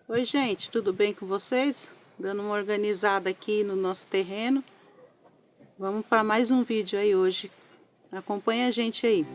Oi gente, tudo bem com vocês? Dando uma organizada aqui no nosso terreno. Vamos para mais um vídeo aí hoje. Acompanha a gente aí.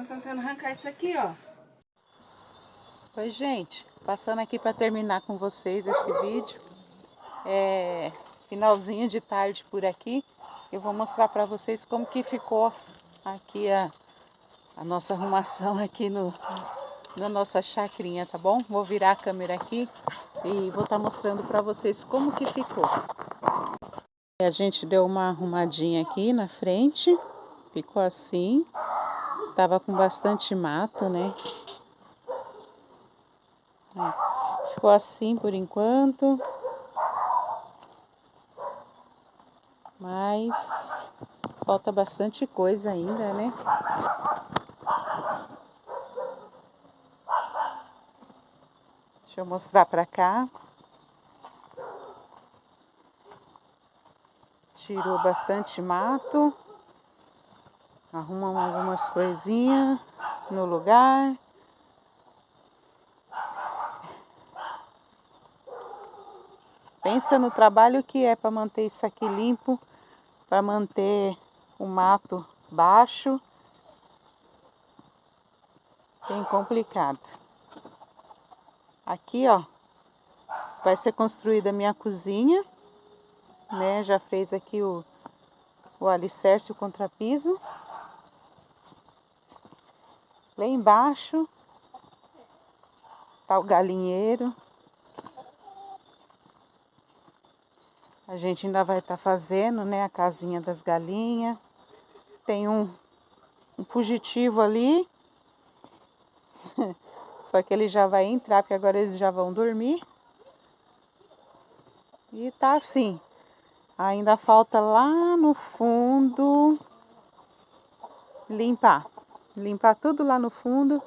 estão tentando arrancar isso aqui, ó. Oi, gente, passando aqui para terminar com vocês esse vídeo. Finalzinho de tarde por aqui. Eu vou mostrar para vocês como que ficou aqui a nossa arrumação aqui na nossa chacrinha, tá bom? Vou virar a câmera aqui e vou estar mostrando para vocês como que ficou. A gente deu uma arrumadinha aqui na frente, ficou assim. Tava com bastante mato, né? Ficou assim por enquanto. Mas falta bastante coisa ainda, né? Deixa eu mostrar pra cá. Tirou bastante mato. Arrumamos algumas coisinhas no lugar. Pensa no trabalho que é para manter isso aqui limpo, para manter o mato baixo. Bem complicado. Aqui, ó, vai ser construída a minha cozinha, né? Já fez aqui o alicerce, o contrapiso. Lá embaixo tá o galinheiro. A gente ainda vai estar fazendo, né, a casinha das galinhas. Tem um fugitivo ali. Só que ele já vai entrar, porque agora eles já vão dormir. E tá assim. Ainda falta lá no fundo limpar. Limpar tudo lá no fundo.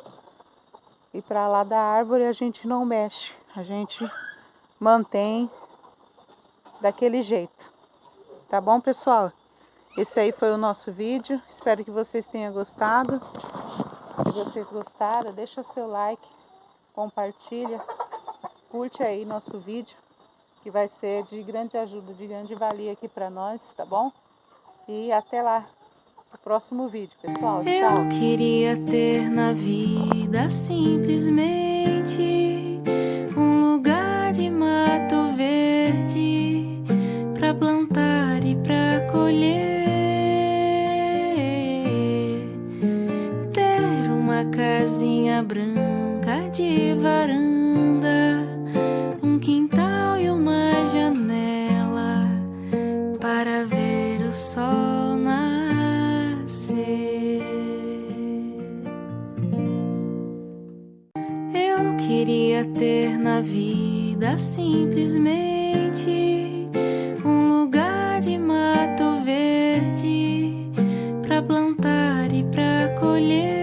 E para lá da árvore a gente não mexe. A gente mantém daquele jeito. Tá bom, pessoal? Esse aí foi o nosso vídeo. Espero que vocês tenham gostado. Se vocês gostaram, deixa o seu like, compartilha, curte aí nosso vídeo, que vai ser de grande ajuda, de grande valia aqui para nós, tá bom? E até lá, no próximo vídeo, pessoal. Tchau! Eu queria ter na vida simplesmente um lugar de mato verde pra plantar e pra colher, ter uma casinha branca de varanda, um quintal e uma janela para ver o sol nascer. Eu queria ter na vida simplesmente um lugar de mato verde pra plantar e pra colher,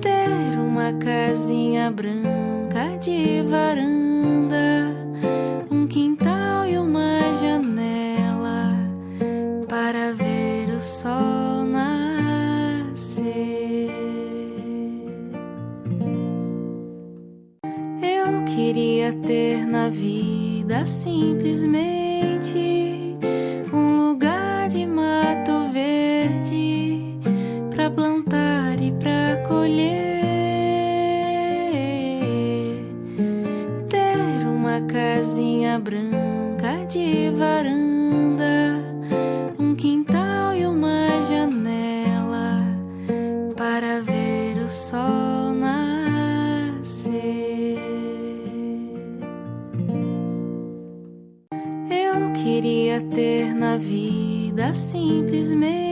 ter uma casinha branca de varanda, um quintal e uma janela para ver o sol nascer. Eu queria ter na vida simplesmente um lugar de mato verde pra plantar e pra colher, ter uma casinha branca de varanda, um quintal e uma janela para ver o sol nascer. Eu queria ter na vida simplesmente